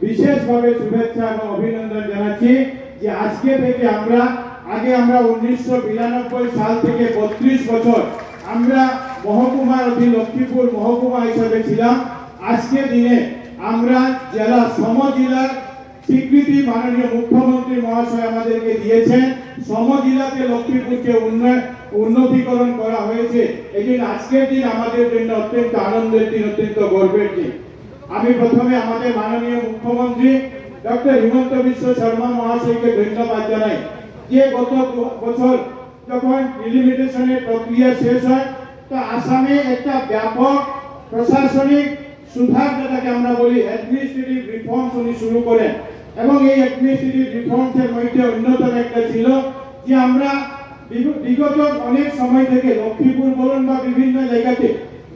বিশেষভাবে শুভেচ্ছা এবং অভিনন্দন জানাচ্ছি যে আজকে থেকে আমরা 1992 সাল থেকে 32 বছর আমরা মহকুমার অধীন লক্ষ্মীপুর মহকুমা হিসেবে ছিলাম। আজকে দিনে আমরা জেলা সমজেলার স্বীকৃতি মাননীয় মুখ্যমন্ত্রী মহাশয় আমাদেরকে দিয়েছেন। সমজেলাতে লক্ষ্মীপুরকে উন্নতিকরণ করা হয়েছে। এই জন্য আজকের দিন আমাদের জন্য অত্যন্ত আনন্দের দিন, অত্যন্ত গর্বের দিন। আমি প্রথমে আমাদের মাননীয় মুখ্যমন্ত্রী ডক্টর হিমন্ত বিশ্ব শর্মা মহাশয়কে ধন্যবাদ জানাই যে গত বছর যখন ডিলিমিটেশনের প্রক্রিয়া শেষ হয় তো আসামে একটা ব্যাপক প্রশাসনিক সুধার যেটাকে আমরা বলি অ্যাডমিনিস্ট্রেটিভ রিফর্মস উনি শুরু করেন এবং এই অ্যাডমিনিস্ট্রেটিভ রিফর্মসের মধ্যে অন্যতম একটা ছিল যে আমরা বিগত অনেক সময় থেকে লক্ষ্মীপুর বলুন বা বিভিন্ন জায়গাতে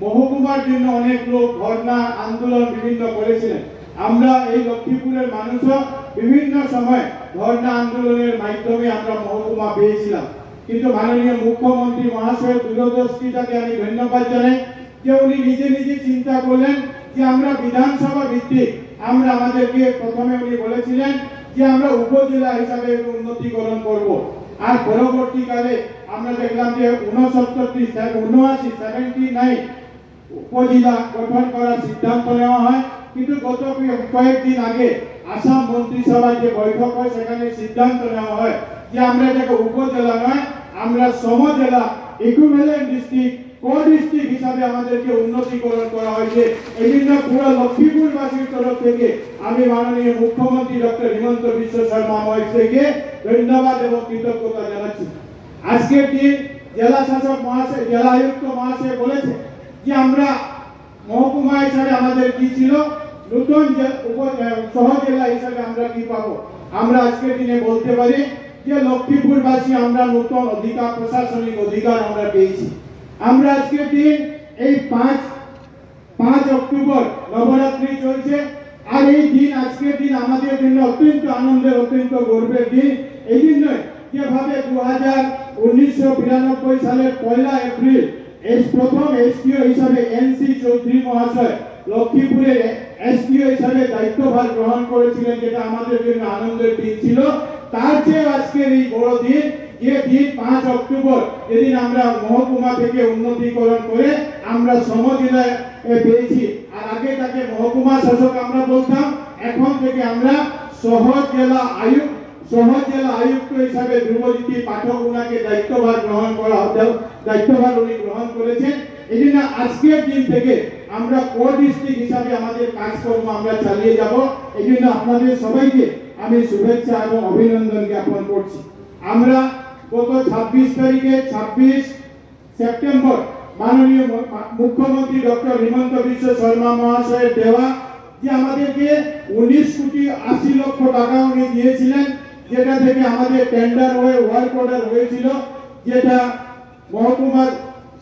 মহকুমার জন্য অনেক লোক ধর্ণা আন্দোলন বিভিন্ন করেছিলেন। আমরা এই লক্ষ্মীপুরের মানুষও বিভিন্ন সময় ধর্ণা আন্দোলনের মাধ্যমে আমরা মহকুমা পেয়েছিলাম, কিন্তু মাননীয় মুখ্যমন্ত্রী মহাশয়ের দূরদর্শিতাকে আমি ধন্যবাদ জানাই যে উনি নিজে নিজে চিন্তা করলেন যে আমরা বিধানসভা ভিত্তিক আমরা আমাদেরকে প্রথমে উনি বলেছিলেন যে আমরা উপজেলা হিসাবে উন্নতিকরণ করব। আর পরবর্তীকালে আমরা দেখলাম যে 79 উপজেলা গঠন করার সিদ্ধান্ত নেওয়া হয়, কিন্তু গত কয়েকদিন আগে আসাম মন্ত্রিসভার যে বৈঠক হয় সেখানে সিদ্ধান্ত নেওয়া হয় যে আমরা এটাকে উপজেলা নয় আমরা সমজেলা ইকুইভ্যালেন্ট ডিস্ট্রিক্ট ডিস্ট্রিক্ট হিসাবে আমাদেরকে উন্নতিকরণ করা হয়েছে। এই জন্য পুরো লক্ষ্মীপুরবাসীর তরফ থেকে আমি মাননীয় মুখ্যমন্ত্রী ডক্টর হিমন্ত বিশ্ব শর্মা মহাশয়কে ধন্যবাদ এবং কৃতজ্ঞতা জানাচ্ছি। আজকের দিন জেলা শাসক মহাশয় জেলা আয়ুক্ত মহাশয় বলেছে যে আমরা মহকুমা হিসাবে আমাদের কি ছিল, নতুন শহর জেলা হিসাবে আমরা কি পাবো। আমরা আজকের দিনে বলতে পারি যে লক্ষ্মীপুরবাসী আমরা নতুন অধিকার প্রশাসনিক অধিকার আমরা পেয়েছি। আমরা আজকের দিন এই 5 অক্টোবর নবরাত্রি চলছে আর এই দিন আজকের দিন আমাদের জন্য অত্যন্ত আনন্দের অত্যন্ত গর্বের দিন। এই জন্য যেভাবে 1992 সালের 1 এপ্রিল প্রথম এসপিও হিসাবে এনসি চৌধুরী মহাশয় লক্ষ্মীপুরের এসপিও হিসাবে দায়িত্বভার গ্রহণ করেছিলেন, যেটা আমাদের জন্য আনন্দের দিন ছিল। তার চেয়ে আজকের এই বড় দিন যে দিন 5 অক্টোবর যেদিন আমরা মহকুমা থেকে উন্নতিকরণ করে আমরা সমজেলায় পেয়েছি। আর আগে তাকে মহকুমা শাসক আমরা বলতাম, এখন থেকে আমরা শহর জেলা আয়ুক্ত হিসাবে ধ্রুবজ্যোতি পাঠক উনাকে দায়িত্বভার উনি গ্রহণ করেছেন। এই জন্য আজকের দিন থেকে আমরা ডিস্ট্রিক্ট হিসাবে আমাদের কাজকর্ম আমরা চালিয়ে যাব। এই জন্য আপনাদের সবাইকে আমি শুভেচ্ছা এবং অভিনন্দন জ্ঞাপন করছি। আমরা গত 26 সেপ্টেম্বর মাননীয় মুখ্যমন্ত্রী ডক্টর হিমন্ত বিশ্ব শর্মা মহাশয়ের দেওয়া যে আমাদেরকে 19,80,00,000 টাকা উনি দিয়েছিলেন, যেটা থেকে আমাদের টেন্ডার হয়ে ওয়ার্ক অর্ডার হয়েছিল, যেটা মহকুমার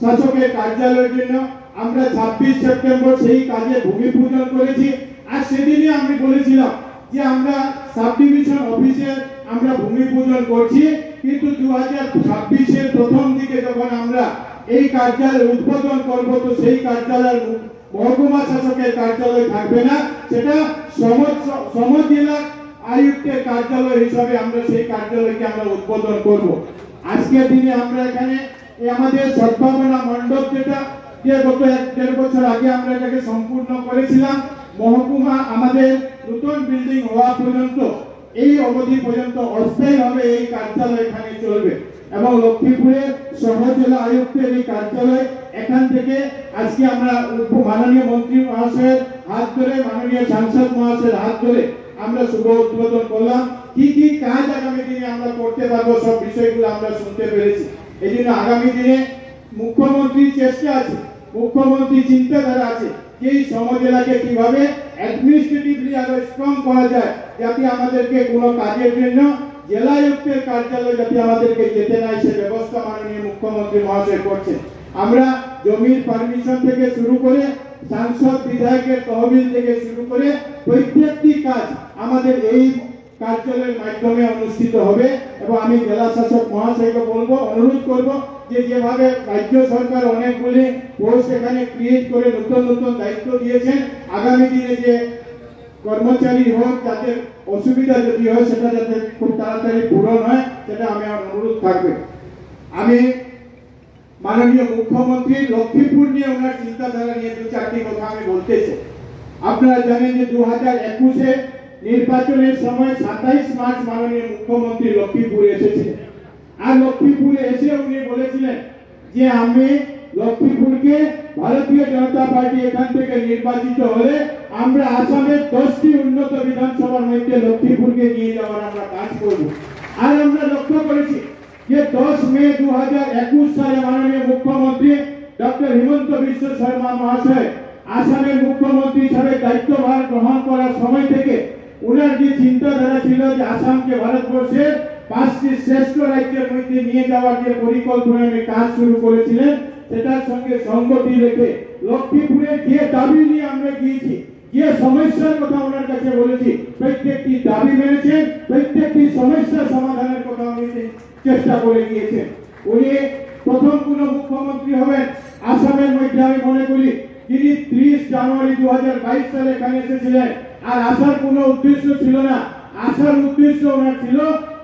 শাসকের কার্যালয়ের জন্য আমরা 26 সেপ্টেম্বর সেই কাজে ভূমি পূজন করেছি। আর সেদিনই আমি বলেছিলাম যে আমরা সাব ডিভিশন অফিসে আমরা ভূমি পূজন করছি, কিন্তু 2026-এর প্রথম দিকে যখন আমরা এই কার্যালয় উদ্বোধন করব তো সেই কার্যালয় মহকুমা শাসকের কার্যালয় থাকবে না, সেটা সমজেলা আয়ুক্তের কার্যালয় হিসাবে আমরা সেই কার্যালয়কে আমরা উদ্বোধন করব। আজকের দিনে আমরা এখানে আমাদের সদ্ভাবনা মণ্ডপ যেটা গত 1-1.5 বছর আগে আমরা এটাকে সম্পূর্ণ করেছিলাম। মহকুমা আমাদের নতুন বিল্ডিং হওয়া পর্যন্ত এই অবধি পর্যন্ত অস্থায়ীভাবে এই কার্যালয় এখানে চলবে এবং লক্ষ্মীপুরের শহর জেলা আয়ুক্তের এই কার্যালয় এখান থেকে আজকে আমরা মাননীয় মন্ত্রী মহাশয়ের হাত ধরে মাননীয় সাংসদ মহাশয়ের হাত ধরে আমরা শুভ উদ্বোধন করলাম। কি কি কাজ আগামী দিনে আমরা করতে পারবো সব বিষয়গুলো আমরা শুনতে পেরেছি। এই জন্য আগামী দিনে মুখ্যমন্ত্রীর চেষ্টা আছে, মুখ্যমন্ত্রী চিন্তাধারা আছে যে এই সমজেলাকে কিভাবে অ্যাডমিনিস্ট্রেটিভলি আরো স্ট্রং করা যায়, যাতে আমাদেরকে কোনো কাজের জন্য জেলা আয়ুক্তের কার্যালয় যাতে আমাদেরকে যেতে নাই সে ব্যবস্থা মাননীয় মুখ্যমন্ত্রী মহাশয় করছেন। আমরা জমির পারমিশন থেকে শুরু করে সাংসদ বিধায়কের তহবিল থেকে শুরু করে প্রত্যেকটি কাজ আমাদের এই কার্যালয়ের মাধ্যমে অনুষ্ঠিত হবে এবং আমি জেলা শাসক মহাশয়কে বলবো, অনুরোধ করব যে যেভাবে রাজ্য সরকার অনেকগুলি পোস্ট এখানে ক্রিয়েট করে নতুন নতুন দায়িত্ব দিয়েছেন, আগামী দিনে যে কর্মচারী হোক, যাদের অসুবিধা যদি হয় সেটা যাতে খুব তাড়াতাড়ি পূরণ হয়, সেটা আমি আমার অনুরোধ থাকবে। আমি মাননীয় মুখ্যমন্ত্রী লক্ষ্মীপুর নিয়ে ওনার চিন্তাধারা নিয়ে দু চারটি কথা আমি বলতে চাই। আপনারা জানেন যে 2021-এ নির্বাচনের সময় 27 মার্চ মাননীয় মুখ্যমন্ত্রী লক্ষ্মীপুরে এসেছিলেন। আর লক্ষ্মীপুরে এসে উনি বলেছিলেন যে আমি লক্ষ্মীপুরকে ভারতীয় জনতা পার্টি এখান থেকে নির্বাচিত হলে আমরা আসামের 10টি উন্নত বিধানসভার মধ্যে লক্ষ্মীপুরকে নিয়ে যাওয়ার আমরা কাজ করব। আর আমরা লক্ষ্য করেছি যে 10 মে 2021 সালে মাননীয় মুখ্যমন্ত্রী ডক্টর হিমন্ত বিশ্ব শর্মা মহাশয় আসামের মুখ্যমন্ত্রী হিসাবে দায়িত্বভার গ্রহণ করার সময় থেকে ওনার যে চিন্তাধারা ছিল যে আসামকে ভারতবর্ষের 5টি শ্রেষ্ঠ রাজ্যের মধ্যে নিয়ে যাওয়ার যে পরিকল্পনা নিয়ে কাজ শুরু করেছিলেন, সেটার সঙ্গে সঙ্গতি রেখে লক্ষ্মীপুরে যে দাবি নিয়ে আমরা গিয়েছি, যে সমস্যার কথা ওনার কাছে বলেছি, প্রত্যেকটি দাবি মেনেছেন, প্রত্যেকটি সমস্যার সমাধানের কথা উনি চেষ্টা করে গিয়েছেন। উনি প্রথম কোন মুখ্যমন্ত্রী হবেন আসামের মধ্যে আমি মনে করি যিনি 30 জানুয়ারি 2022 সালে এখানে এসেছিলেন। আর আসার কোনো উদ্দেশ্য ছিল না, আসার উদ্দেশ্য ওনার ছিল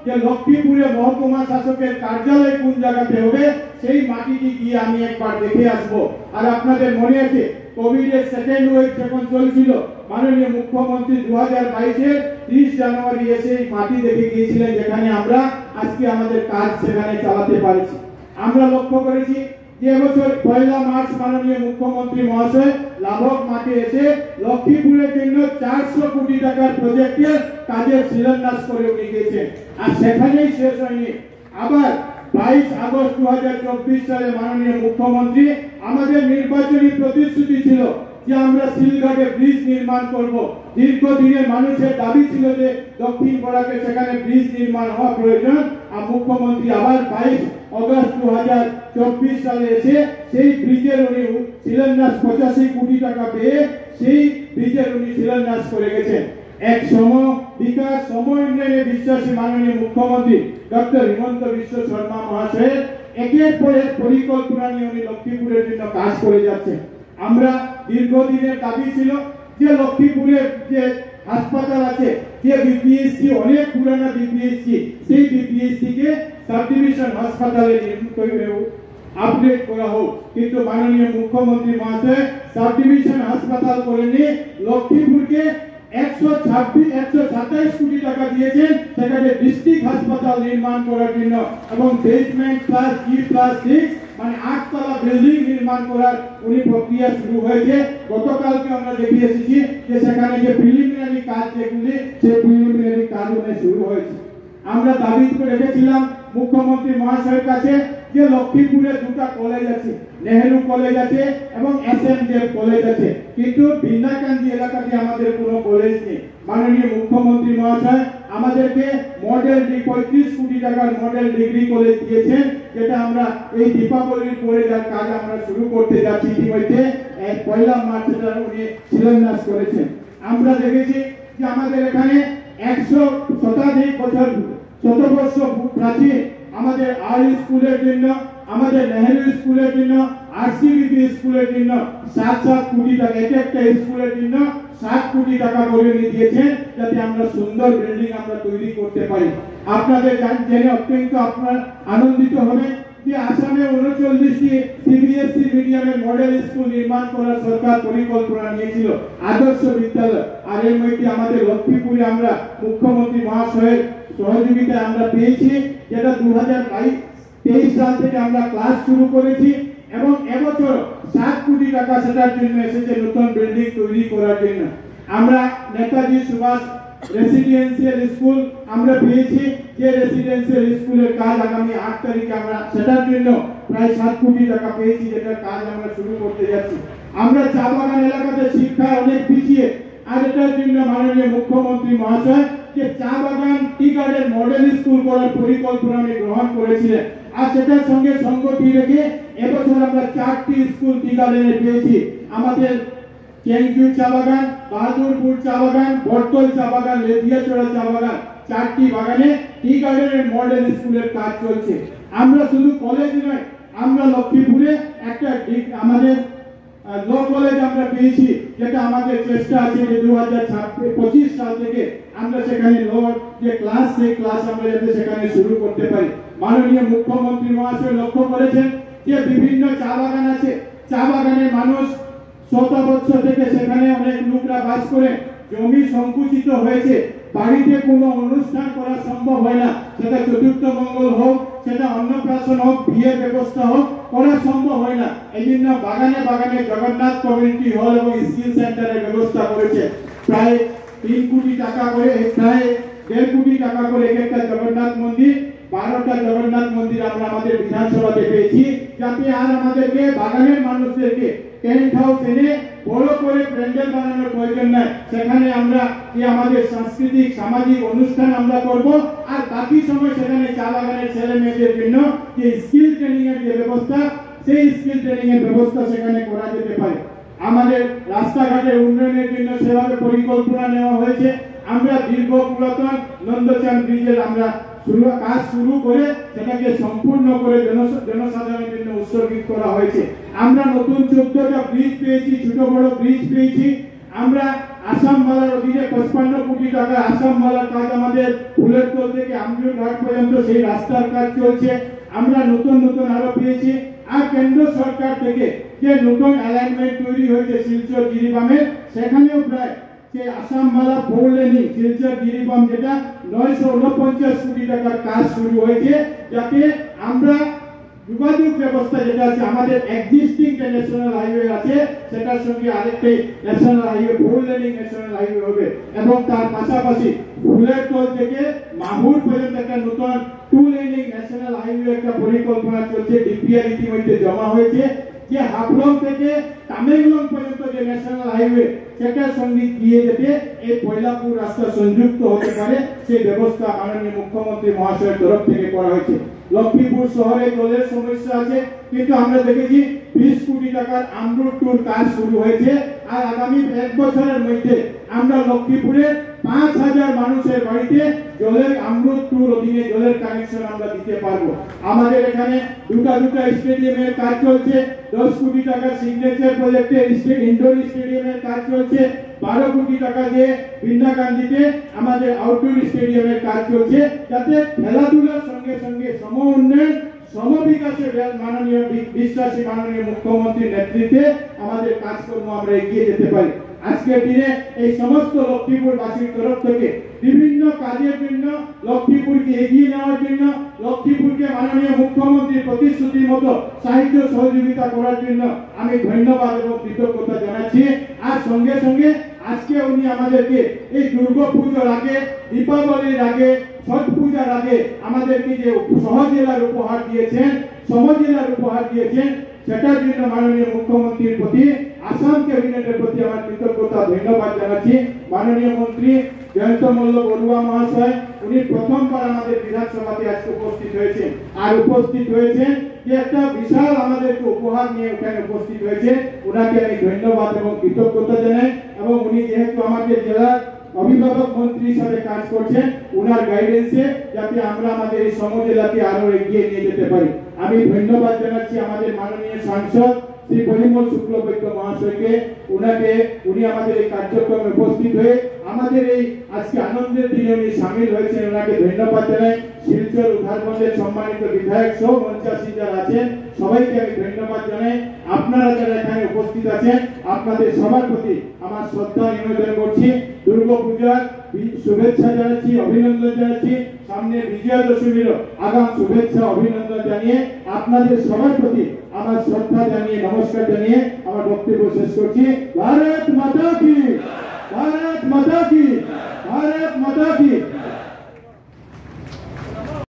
যে লক্ষ্মীপুরে মহকুমা শাসকের কার্যালয় কোন জায়গাতে হবে সেই মাটিটি গিয়ে আমি একবার দেখে আসবো। আর আপনাদের মনে আছে কোভিডের সেকেন্ড ওয়েভ যখন চলছিল, মাননীয় মুখ্যমন্ত্রী 2022-এর 30 জানুয়ারি এসে এই মাটি দেখে গিয়েছিলেন, যেখানে আমরা আজকে আমাদের কাজ সেখানে চালাতে পারছি। আমরা লক্ষ্য করেছি যে এবছর 1 মার্চ মাননীয় মুখ্যমন্ত্রী মহাশয় লাভক মাঠে এসে লক্ষ্মীপুরের জন্য 400 কোটি টাকার প্রজেক্টের কাজের শিলান্যাস করে উনি গিয়েছেন। আর সেখানেই শেষ হয়নি, আবার 22 আগস্ট 2024 সালে মাননীয় মুখ্যমন্ত্রী আমাদের নির্বাচনী প্রতিশ্রুতি ছিল যে আমরা সিলঘাটে ব্রিজ নির্মাণ করব। দীর্ঘদিনের মানুষের দাবি ছিল যে দক্ষিণ বরাকে সেখানে ব্রিজ নির্মাণ হওয়া প্রয়োজন। আর মুখ্যমন্ত্রী আবার 22 আগস্ট 2024 সালে এসে সেই ব্রিজের উনি শিলান্যাস 85 কোটি টাকা পেয়ে সেই ব্রিজের উনি শিলান্যাস করে গেছেন। এক বিকাশ উন্নয়নে বিশ্বাসী মাননীয় মুখ্যমন্ত্রী ডক্টর হিমন্ত বিশ্ব শর্মা মহাশয়ের একের পর এক পরিকল্পনা নিয়ে উনি লক্ষ্মীপুরের জন্য কাজ করে যাচ্ছেন। আমরা দীর্ঘদিনের দাবি ছিল যে লক্ষ্মীপুরের যে হাসপাতাল আছে, যে বিপিএসসি অনেক পুরানা বিপিএসসি, সেই বিপিএসসি কে সাব ডিভিশন হাসপাতালে আপডেট করা হোক। কিন্তু মাননীয় মুখ্যমন্ত্রী মহাশয় সাব ডিভিশন হাসপাতাল করে নিয়ে লক্ষ্মীপুরকে 127 কোটি টাকা দিয়েছেন সেখানে ডিস্ট্রিক্ট হাসপাতাল নির্মাণ করার জন্য, এবং বেসমেন্ট প্লাস G+6 মানে 8 তলা বিল্ডিং নির্মাণ করার উনি প্রক্রিয়া শুরু হয়েছে। গতকালকে আমরা দেখে এসেছি যে সেখানে যে প্রিলিমিনারি কাজ যেগুলি, সেই প্রিলিমিনারি কাজ শুরু হয়েছে। আমরা দাবি করে রেখেছিলাম মুখ্যমন্ত্রী মহাশয়ের কাছে যে লক্ষ্মীপুরে দুটো কলেজ আছে, নেহেরু কলেজ আছে এবং SMDF কলেজ আছে, কিন্তু বিন্দাকান্দি এলাকাতে আমাদের কোনো কলেজ নেই। মাননীয় মুখ্যমন্ত্রী মহাশয় আমাদেরকে মডেল 35 কোটি টাকার মডেল ডিগ্রি কলেজ দিয়েছেন, যেটা আমরা এই দীপাবলির পরে যার কাজ আমরা শুরু করতে যাচ্ছি। ইতিমধ্যে 1 মার্চ উনি শিলান্যাস করেছেন। আমরা দেখেছি যে আমাদের এখানে 100 শতাধিক শতবর্ষ প্রাচীন আমাদের আর্লি স্কুলের জন্য, আমাদের নেহেরু স্কুলের জন্য, RCBP স্কুলের জন্য 7 কোটি টাকা, এক একটা স্কুলের জন্য 7 কোটি টাকা করে দিয়েছেন, যাতে আমরা সুন্দর বিল্ডিং আমরা তৈরি করতে পারি। আপনাদের জেনে অত্যন্ত আপনার আনন্দিত হবে যে আসামে 39টি CBSE মিডিয়ামের মডেল স্কুল নির্মাণ করার সরকার পরিকল্পনা নিয়েছিল, আদর্শ বিদ্যালয়। আর এর মধ্যে আমাদের লক্ষ্মীপুরে আমরা মুখ্যমন্ত্রী মহাশয়ের সহযোগিতায় আমরা পেয়েছি, যেটা 2023 সাল থেকে আমরা ক্লাস শুরু করেছি, এবং এবছর 7 কোটি টাকা সেটার জন্য এসেছে নতুন বিল্ডিং তৈরি করার জন্য। আমরা নেতাজি সুভাষ রেসিডেন্সিয়াল স্কুল আমরা পেয়েছি, যে রেসিডেন্সিয়াল স্কুলের কাজ আগামী 8 তারিখে আমরা সেটার জন্য প্রায় 7 কোটি টাকা পেয়েছি, যেটার কাজ আমরা শুরু করতে যাচ্ছি। আমরা চা বাগান এলাকাতে শিক্ষা অনেক পিছিয়ে, আর এটার জন্য মাননীয় মুখ্যমন্ত্রী মহাশয় যে চা বাগান টি গার্ডেন মডেল স্কুল করার পরিকল্পনা গ্রহণ করেছিলেন। আর সেটার সঙ্গে সঙ্গতি রেখে এবছর আমরা 4টি স্কুল টি গার্ডেনে পেয়েছি। আমাদের চেংচু চা বাগান, বাহাদুরপুর চা বাগান, বটতল চা বাগান, লেদিয়াচড়া চা বাগান, 4টি বাগানে টি গার্ডেনের মডেল স্কুলের কাজ চলছে। আমরা শুধু কলেজ নয়, আমরা লক্ষ্মীপুরে একটা আমাদের ল কলেজ আমরা পেয়েছি, যেটা আমাদের চেষ্টা আছে যে 2025 সাল থেকে আমরা সেখানে ল যে ক্লাস, সেই ক্লাস আমরা যাতে সেখানে শুরু করতে পারি। মাননীয় মুখ্যমন্ত্রী মহাশয় লক্ষ্য করেছেন যে বিভিন্ন চা বাগান আছে, চা বাগানের মানুষ শত বছর থেকে সেখানে অনেক লোকরা বাস করে, জমি সংকুচিত হয়েছে, বাড়িতে কোনো অনুষ্ঠান করা সম্ভব হয় না, সেটা চতুর্থ মঙ্গল হোক, সেটা অন্নপ্রাশন হোক, বিয়ের ব্যবস্থা হোক, করা সম্ভব হয় না। এই জন্য বাগানে বাগানে জগন্নাথ কমিউনিটি হল এবং স্কিল সেন্টারের ব্যবস্থা করেছে। প্রায় 3 কোটি টাকা করে, প্রায় 1.5 কোটি টাকা করে এক একটা জগন্নাথ মন্দির, 12টা জগন্নাথ মন্দির আমরা আমাদের বিধানসভাতে পেয়েছি, যাতে আর আমাদেরকে বাগানের মানুষদেরকে টেন্ট হাউস এনে বড় করে প্যান্ডেল বানানোর প্রয়োজন নাই। সেখানে আমরা কি আমাদের সাংস্কৃতিক সামাজিক অনুষ্ঠান আমরা করব, আর বাকি সময় সেখানে চা বাগানের ছেলে মেয়েদের জন্য যে স্কিল ট্রেনিং এর যে ব্যবস্থা, সেই স্কিল ট্রেনিং এর ব্যবস্থা সেখানে করা যেতে পারে। আমাদের রাস্তাঘাটের উন্নয়নের জন্য সেভাবে পরিকল্পনা নেওয়া হয়েছে। আমরা দীর্ঘ পুরাতন নন্দচাঁদ ব্রিজের আমরা কাজ শুরু করে সেটাকে সম্পূর্ণ করে জনসাধারণের জন্য উৎসর্গিত করা হয়েছে। আমরা নতুন 14টা ব্রিজ পেয়েছি, ছোট বড় ব্রিজ পেয়েছি। আমরা আসাম মালার অধীনে 55 কোটি টাকা আসাম মালার কাজ আমাদের ফুলেরতল থেকে আমজুর ঘাট পর্যন্ত সেই রাস্তার কাজ চলছে। আমরা নতুন নতুন আরো পেয়েছি। আর কেন্দ্র সরকার থেকে যে নতুন অ্যালাইনমেন্ট তৈরি হয়েছে শিলচর জিরিবামে, সেখানেও প্রায় যে আসাম মালা 4 লেনিং শিলচর জিরিবাম, যেটা 949 কোটি টাকার কাজ শুরু হয়েছে, যাতে আমরা যোগাযোগ ব্যবস্থা যেটা আছে আমাদের এক্সিস্টিং যে ন্যাশনাল হাইওয়ে আছে সেটার সঙ্গে আরেকটি national highway 4 laning national highway হবে, এবং তার পাশাপাশি ফুলেরতল থেকে মাহুর পর্যন্ত একটা নতুন 2 লেনিং ন্যাশনাল হাইওয়ে একটা পরিকল্পনা চলছে। ডিপিআর ইতিমধ্যে জমা হয়েছে, যে হাফলং থেকে তামেংলং পর্যন্ত যে ন্যাশনাল হাইওয়ে সেটার সঙ্গে গিয়ে যেতে এই পয়লাপুর রাস্তা সংযুক্ত হতে পারে, সেই ব্যবস্থা মাননীয় মুখ্যমন্ত্রী মহাশয়ের তরফ থেকে করা হয়েছে। লক্ষ্মীপুর শহরে জলের সমস্যা আছে, কিন্তু আমরা দেখেছি 20 কোটি টাকার আমরুট ট্যুর কাজ শুরু হয়েছে, আর আগামী 1 বছরের মধ্যে আমরা লক্ষ্মীপুরে 5000 মানুষের বাড়িতে জলের আমরুট ট্যুর অধীনে জলের কানেকশন আমরা দিতে পারবো। আমাদের এখানে দুটা স্টেডিয়ামের কাজ চলছে, 10 কোটি টাকার সিগনেচার প্রজেক্টে ইনডোর স্টেডিয়ামের কাজ চলছে, 12 কোটি টাকা দিয়ে বিন্না গান্ধীতে আমাদের আউটডোর স্টেডিয়ামের কাজ চলছে, যাতে খেলাধুলার সঙ্গে সঙ্গে সম উন্নয়ন সমবিকাশের মাননীয় বিশ্বাসী মাননীয় মুখ্যমন্ত্রীর নেতৃত্বে আমাদের কাজকর্ম আমরা এগিয়ে যেতে পারি। আজকের দিনে এই সমস্ত লক্ষ্মীপুরবাসীর তরফ থেকে বিভিন্ন কাজের জন্য, লক্ষ্মীপুরকে এগিয়ে নেওয়ার জন্য, লক্ষ্মীপুরকে মাননীয় মুখ্যমন্ত্রীর প্রতিশ্রুতির মতো সাহায্য সহযোগিতা করার জন্য আমি ধন্যবাদ এবং কৃতজ্ঞতা জানাচ্ছি। আর সঙ্গে সঙ্গে আজকে উনি আমাদেরকে এই দুর্গাপুজোর আগে, দীপাবলির আগে, ছট পূজার আগে আমাদেরকে যে সহজেলার উপহার দিয়েছেন, সমজেলার উপহার দিয়েছেন, সেটার জন্য মাননীয় মুখ্যমন্ত্রীর প্রতি, আসাম ক্যাবিনেটের প্রতি আমার কৃতজ্ঞতা ধন্যবাদ জানাচ্ছি। মাননীয় মন্ত্রী জয়ন্ত মল্ল বড়ুয়া মহাশয় উনি প্রথমবার আমাদের বিধানসভাতে আজকে উপস্থিত হয়েছেন, আর উপস্থিত হয়েছেন যে একটা বিশাল আমাদেরকে উপহার নিয়ে ওখানে উপস্থিত হয়েছে। ওনাকে আমি ধন্যবাদ এবং কৃতজ্ঞতা জানাই, এবং উনি যেহেতু আমাদের জেলার অভিভাবক মন্ত্রী হিসাবে কাজ করছেন, উনার গাইডেন্সে যাতে আমরা আমাদের এই সমজেলাকে আরো এগিয়ে নিয়ে যেতে পারি। আমি ধন্যবাদ জানাচ্ছি আমাদের মাননীয় সাংসদ শ্রী পরিমল শুক্লবৈদ্য মহাশয়কে। উনি আমাদের এই কার্যক্রমে উপস্থিত হয়ে আমাদের এই আজকে আনন্দের দিনে উনি সামিল হয়েছেন, ওনাকে ধন্যবাদ জানাই। শিলচর উধারবন্দের সম্মানিত বিধায়ক সহ মঞ্চাসী যারা আছেন সবাইকে আমি ধন্যবাদ জানাই। আপনারা যারা এখানে উপস্থিত আছেন আপনাদের সবার প্রতি আমার শ্রদ্ধা নিবেদন করছি। দুর্গা পূজার শুভেচ্ছা জানাচ্ছি, অভিনন্দন জানাচ্ছি। সামনে বিজয়া দশমীর আগাম শুভেচ্ছা অভিনন্দন জানিয়ে আপনাদের সবার প্রতি আমার শ্রদ্ধা জানিয়ে, নমস্কার জানিয়ে আমার বক্তব্য শেষ করছি। ভারত মাতা কি, ভারত মাতা কি, ভারত মাতা কি।